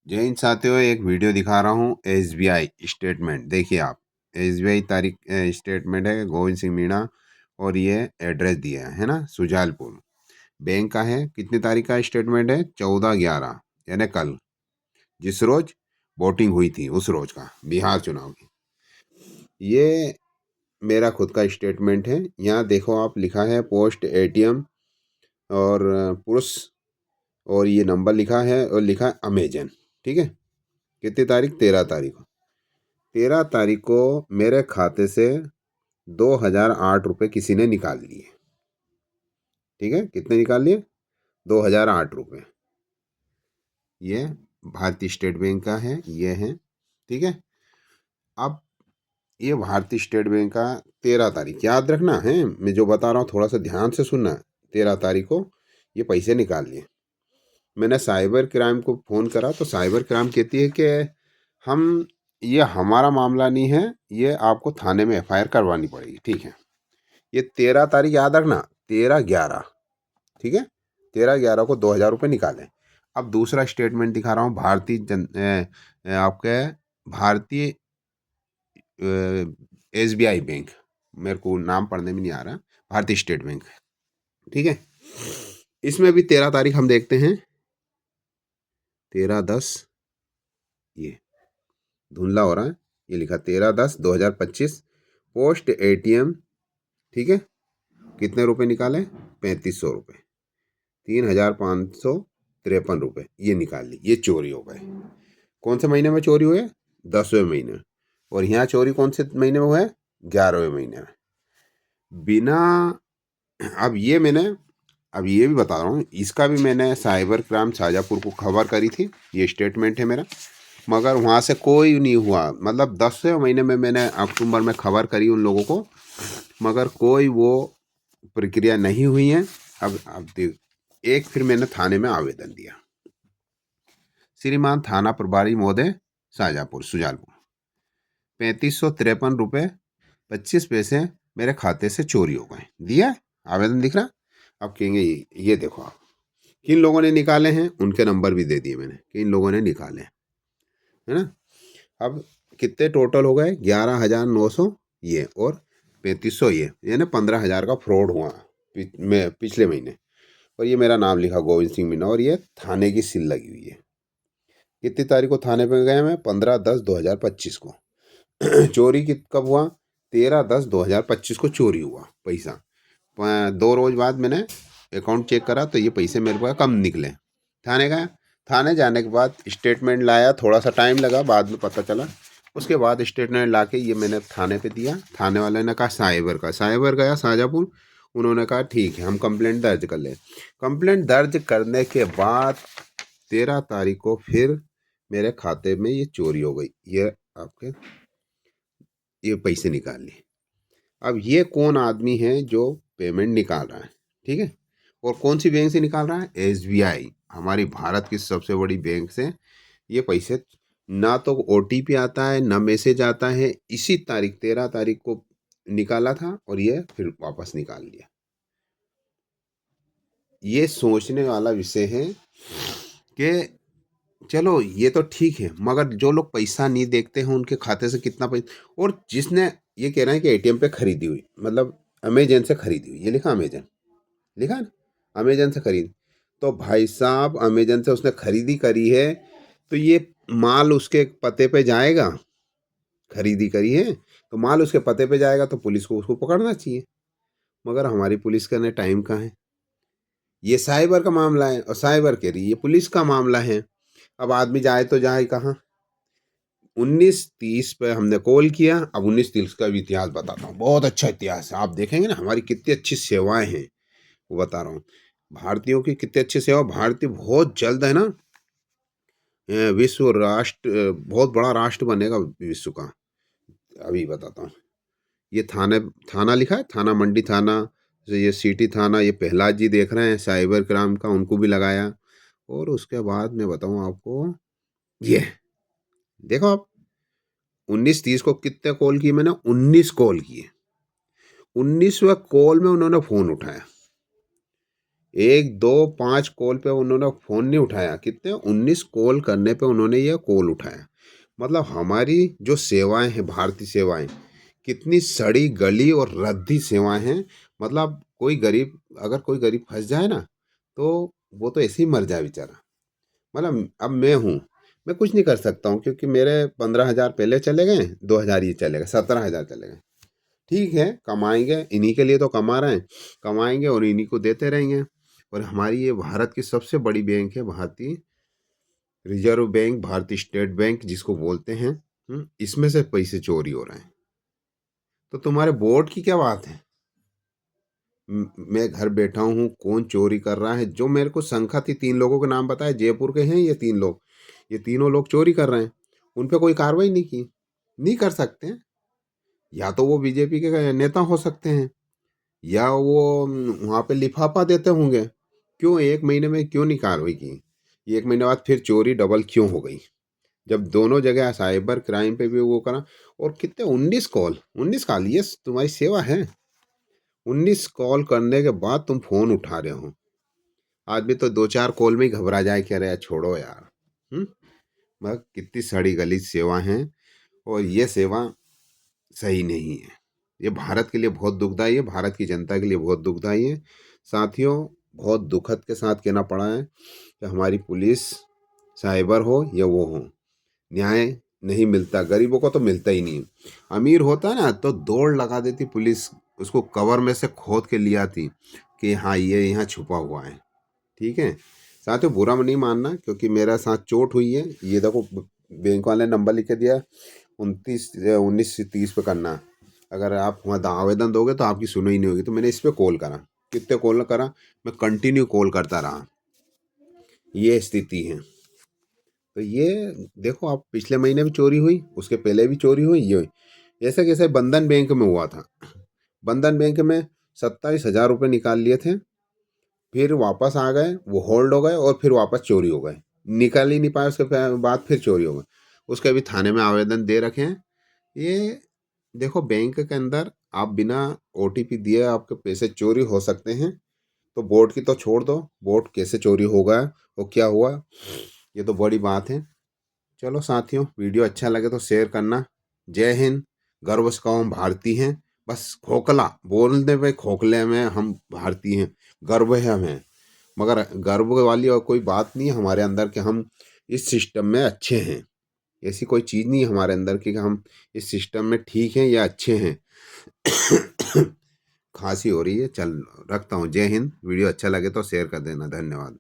जय हिंद साथियों, एक वीडियो दिखा रहा हूँ। एसबीआई स्टेटमेंट देखिए आप। एसबीआई तारीख स्टेटमेंट है गोविंद सिंह मीणा, और ये एड्रेस दिया है ना, सुजालपुर बैंक का है। कितनी तारीख का स्टेटमेंट है? 14/11 यानी कल, जिस रोज वोटिंग हुई थी उस रोज का, बिहार चुनाव की। ये मेरा खुद का स्टेटमेंट है। यहाँ देखो आप, लिखा है पोस्ट एटीएम और पुरुष, और ये नंबर लिखा है और लिखा है अमेजन। ठीक है, कितनी तारीख? 13 तारीख को। 13 तारीख को मेरे खाते से 2008 रुपये किसी ने निकाल लिए। ठीक है, कितने निकाल लिए? 2008 रुपये। ये भारतीय स्टेट बैंक का है, ये है। ठीक है, अब ये भारतीय स्टेट बैंक का 13 तारीख, याद रखना है मैं जो बता रहा हूँ, थोड़ा सा ध्यान से सुनना। 13 तारीख को ये पैसे निकाल लिए। मैंने साइबर क्राइम को फ़ोन करा तो साइबर क्राइम कहती है कि हम, ये हमारा मामला नहीं है, ये आपको थाने में एफआईआर करवानी पड़ेगी। ठीक है, ये 13 तारीख याद रखना, 13/11। ठीक है, 13/11 को 2000 रुपये निकाले। अब दूसरा स्टेटमेंट दिखा रहा हूँ। आपके भारतीय एसबीआई बैंक, मेरे को नाम पढ़ने में नहीं आ रहा, भारतीय स्टेट बैंक। ठीक है, इसमें भी 13 तारीख हम देखते हैं। 13/10, ये धुंधला हो रहा है, ये लिखा 13/10/2025, पोस्ट एटीएम। ठीक है, कितने रुपए निकाले? 3500 रुपये, 3553 रुपये ये निकाल ली। ये चोरी हो गए। कौन से महीने में चोरी हुए? 10वें महीने में। और यहाँ चोरी कौन से महीने में हुआ है? 11वें महीने में। बिना, अब ये मैंने, अब ये भी बता रहा हूँ, इसका भी मैंने साइबर क्राइम शाहजहाँपुर को खबर करी थी। ये स्टेटमेंट है मेरा, मगर वहाँ से कोई नहीं हुआ। मतलब 10वें महीने में मैंने अक्टूबर में खबर करी उन लोगों को, मगर कोई वो प्रक्रिया नहीं हुई है। अब देख, एक फिर मैंने थाने में आवेदन दिया। श्रीमान थाना प्रभारी महोदय, शाहजहाँपुर सुजालपुर, 3553 रुपये 25 पैसे मेरे खाते से चोरी हो गए। दिया आवेदन, दिख रहा। अब कहेंगे ये देखो आप, किन लोगों ने निकाले हैं, उनके नंबर भी दे दिए मैंने, किन लोगों ने निकाले, है ना। अब कितने टोटल हो गए? 11,900 ये, और 3500 ये, यानी 15,000 का फ्रॉड हुआ पिछले महीने। और ये मेरा नाम लिखा गोविंद सिंह मीणा, और ये थाने की सील लगी हुई है। कितनी तारीख को थाने पे गए? मैं 15/10/2025 को। चोरी कब हुआ? 13/10/2025 को चोरी हुआ पैसा। 2 रोज बाद मैंने अकाउंट चेक करा तो ये पैसे मेरे पास कम निकले। थाने गया, थाने जाने के बाद स्टेटमेंट लाया, थोड़ा सा टाइम लगा, बाद में पता चला। उसके बाद स्टेटमेंट ला के ये मैंने थाने पे दिया। थाने वाले ने कहा साइबर गया शाहजहाँपुर। उन्होंने कहा ठीक है, हम कंप्लेंट दर्ज कर लें। कंप्लेंट दर्ज करने के बाद 13 तारीख को फिर मेरे खाते में ये चोरी हो गई। ये आपके, ये पैसे निकाल लिए। अब ये कौन आदमी है जो पेमेंट निकाल रहा है? ठीक है, और कौन सी बैंक से निकाल रहा है? एसबीआई, हमारी भारत की सबसे बड़ी बैंक से ये पैसे। ना तो ओटीपी आता है, ना मैसेज आता है। इसी तारीख 13 तारीख को निकाला था, और ये फिर वापस निकाल लिया। ये सोचने वाला विषय है कि चलो ये तो ठीक है, मगर जो लोग पैसा नहीं देखते हैं उनके खाते से कितना पैसा। और जिसने, ये कह रहे हैं कि एटीएम पे खरीदी हुई, मतलब अमेजन से खरीदी हुई, ये लिखा अमेजन, लिखा है ना, अमेजन से खरीद। तो भाई साहब, अमेजन से उसने खरीदी करी है, तो ये माल उसके पते पे जाएगा। खरीदी करी है तो माल उसके पते पे जाएगा, तो पुलिस को उसको पकड़ना चाहिए। मगर हमारी पुलिस का ने टाइम कहाँ है? ये साइबर का मामला है, और साइबर कह रही ये पुलिस का मामला है। अब आदमी जाए तो जाए कहाँ? 1930 पे हमने कॉल किया। अब 1930 का भी इतिहास बताता हूँ, बहुत अच्छा इतिहास है। आप देखेंगे ना हमारी कितनी अच्छी सेवाएं हैं, वो बता रहा हूँ। भारतीयों की कितनी अच्छी सेवा। भारतीय बहुत जल्द है ना, विश्व राष्ट्र, बहुत बड़ा राष्ट्र बनेगा विश्व का। अभी बताता हूँ। ये थाना लिखा है, थाना मंडी थाना, ये सिटी थाना, ये प्रहलाद जी देख रहे हैं साइबर क्राइम का, उनको भी लगाया। और उसके बाद मैं बताऊँ आपको, ये देखो आप, 1930 को कितने कॉल किए मैंने? 19 कॉल किए। 19वें कॉल में उन्होंने फ़ोन उठाया। 1, 2, 5 कॉल पे उन्होंने फ़ोन नहीं उठाया, कितने 19 कॉल करने पे उन्होंने ये कॉल उठाया। मतलब हमारी जो सेवाएँ हैं, भारतीय सेवाएँ, कितनी सड़ी गली और रद्दी सेवाएँ हैं। मतलब कोई गरीब फँस जाए ना, तो वो तो ऐसे ही मर जाए बेचारा। मतलब अब मैं कुछ नहीं कर सकता हूँ, क्योंकि मेरे 15,000 पहले चले गए, 2,000 ये चले गए, 17,000 चले गए। ठीक है, कमाएँगे, इन्हीं के लिए तो कमा रहे हैं, कमाएँगे और इन्हीं को देते रहेंगे। और हमारी ये भारत की सबसे बड़ी बैंक है, भारतीय रिज़र्व बैंक, भारतीय स्टेट बैंक जिसको बोलते हैं, इसमें से पैसे चोरी हो रहे हैं। तो तुम्हारे बोर्ड की क्या बात है? मैं घर बैठा हूँ, कौन चोरी कर रहा है? जो मेरे को शंका थी, 3 लोगों के नाम बताए, जयपुर के हैं ये 3 लोग। ये तीनों लोग चोरी कर रहे हैं। उन पे कोई कार्रवाई नहीं की। नहीं कर सकते हैं। या तो वो बीजेपी के नेता हो सकते हैं, या वो वहाँ पे लिफाफा देते होंगे। क्यों 1 महीने में क्यों नहीं कार्रवाई की? 1 महीने बाद फिर चोरी डबल क्यों हो गई? जब दोनों जगह साइबर क्राइम पे भी वो करा, और कितने 19 कॉल, ये तुम्हारी सेवा है। 19 कॉल करने के बाद तुम फ़ोन उठा रहे हो। आदमी तो 2-4 कॉल में ही घबरा जाए कि अरे यार छोड़ो यार। हुँ? मगर कितनी सड़ी गली सेवा हैं, और ये सेवा सही नहीं है। ये भारत के लिए बहुत दुखदाई है, भारत की जनता के लिए बहुत दुखदाई है। साथियों, बहुत दुखद के साथ कहना पड़ा है कि हमारी पुलिस, साइबर हो या वो हो, न्याय नहीं मिलता। गरीबों को तो मिलता ही नहीं है। अमीर होता है ना, तो दौड़ लगा देती पुलिस, उसको कवर में से खोद के ले आती कि हाँ ये यहाँ छुपा हुआ है। ठीक है, साथियों बुरा नहीं मानना, क्योंकि मेरा साथ चोट हुई है। ये देखो, बैंक वाले ने नंबर लिख के दिया, 29 19 30 पे करना। अगर आप वहाँ आवेदन दोगे तो आपकी सुनवाई नहीं होगी। तो मैंने इस पे कॉल करा, कितने कॉल करा, मैं कंटिन्यू कॉल करता रहा। ये स्थिति है। तो ये देखो, आप पिछले महीने भी चोरी हुई, उसके पहले भी चोरी हुई, ये हुई। ऐसे कैसे बंधन बैंक में हुआ था। बंधन बैंक में 27,000 रुपये निकाल लिए थे, फिर वापस आ गए, वो होल्ड हो गए, और फिर वापस चोरी हो गए। निकाल ही नहीं पाए, उसके बाद फिर चोरी हो गए। उसके अभी थाने में आवेदन दे रखे हैं। ये देखो, बैंक के अंदर आप बिना ओटीपी दिए आपके पैसे चोरी हो सकते हैं। तो बोर्ड की तो छोड़ दो, बोर्ड कैसे चोरी होगा, वो क्या हुआ, ये तो बड़ी बात है। चलो साथियों, वीडियो अच्छा लगे तो शेयर करना। जय हिंद। गर्व से कहो हम भारतीय हैं। बस खोखला बोलने में, खोखले में हम भारतीय हैं, गर्व है हमें। मगर गर्व वाली और कोई बात नहीं है हमारे अंदर कि हम इस सिस्टम में अच्छे हैं। ऐसी कोई चीज़ नहीं है हमारे अंदर कि हम इस सिस्टम में ठीक हैं या अच्छे हैं। खांसी हो रही है, चल रखता हूँ। जय हिंद। वीडियो अच्छा लगे तो शेयर कर देना। धन्यवाद।